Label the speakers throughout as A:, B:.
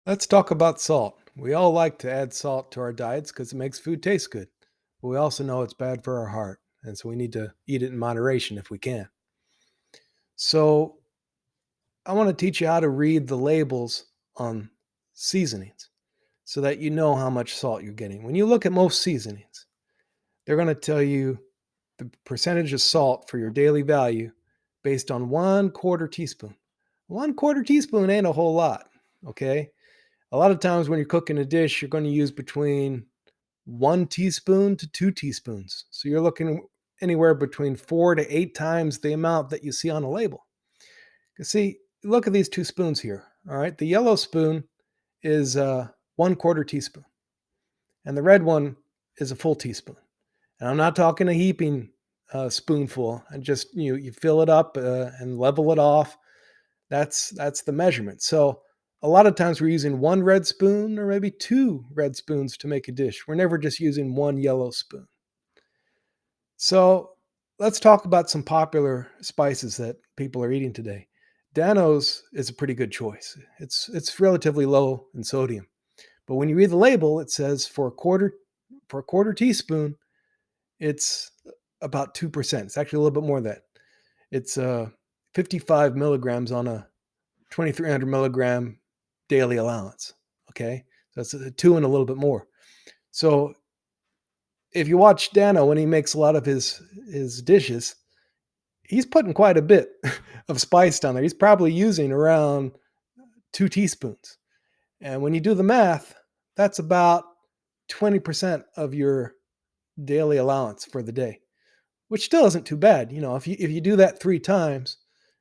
A: Let's talk about salt. We all like to add salt to our diets because it makes food taste good. But we also know it's bad for our heart. And so we need to eat it in moderation if we can. So I want to teach you how to read the labels on seasonings so that you know how much salt you're getting. When you look at most seasonings, they're going to tell you the percentage of salt for your daily value based on 1/4 teaspoon. 1/4 teaspoon ain't a whole lot. Okay. A lot of times when you're cooking a dish, you're going to use between 1 teaspoon to 2 teaspoons. So you're looking anywhere between 4 to 8 times the amount that you see on a label. You see, look at these two spoons here. All right. The yellow spoon is 1/4 teaspoon, and the red one is a full teaspoon. And I'm not talking a heaping spoonful. And just you fill it up and level it off. That's the measurement. So a lot of times we're using one red spoon or maybe two red spoons to make a dish. We're never just using one yellow spoon. So let's talk about some popular spices that people are eating today. Danos is a pretty good choice. It's relatively low in sodium. But when you read the label, it says for a quarter teaspoon, it's about 2%. It's actually a little bit more than that. It's 55 milligrams on a 2,300 milligram daily allowance. Okay. So it's a two and a little bit more. So if you watch Dano when he makes a lot of his dishes, he's putting quite a bit of spice down there. He's probably using around 2 teaspoons. And when you do the math, that's about 20% of your daily allowance for the day, which still isn't too bad. If you do that 3 times,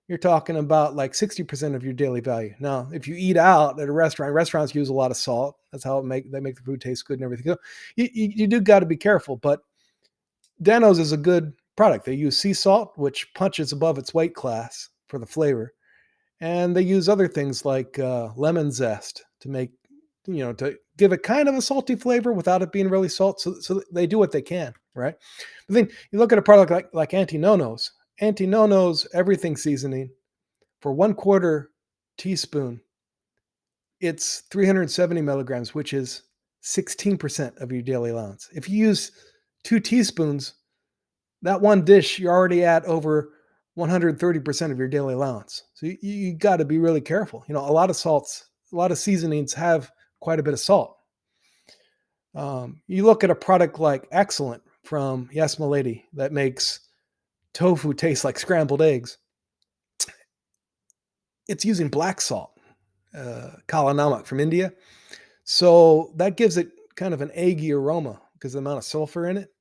A: you're talking about like 60% of your daily value. Now, if you eat out at a restaurant, restaurants use a lot of salt. That's how they make the food taste good and everything. So you do got to be careful. But Dano's is a good product. They use sea salt, which punches above its weight class for the flavor, and they use other things like lemon zest to to give it kind of a salty flavor without it being really salt. So they do what they can, right? But then you look at a product like Auntie Nono's. Auntie Nono's everything seasoning for 1/4 teaspoon, it's 370 milligrams, which is 16% of your daily allowance. If you use 2 teaspoons, that one dish, you're already at over 130% of your daily allowance. So you got to be really careful. A lot of salts, a lot of seasonings have quite a bit of salt. You look at a product like Excellent from Yes Milady that makes tofu taste like scrambled eggs. It's using black salt, Kala Namak from India. So that gives it kind of an eggy aroma because of the amount of sulfur in it.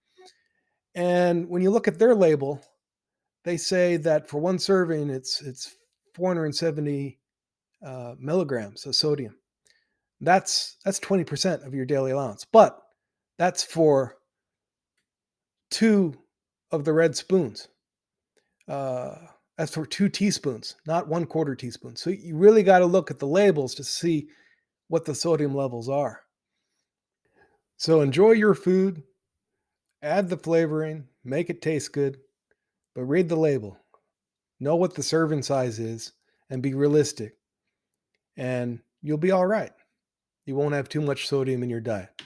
A: And when you look at their label, they say that for one serving, it's 470 milligrams of sodium. That's 20% of your daily allowance, but that's for two of the red spoons. Uh, that's for 2 teaspoons, not 1/4 teaspoon. So you really got to look at the labels to see what the sodium levels are. So enjoy your food, add the flavoring, make it taste good, but read the label. Know what the serving size is and be realistic, and you'll be all right. You won't have too much sodium in your diet.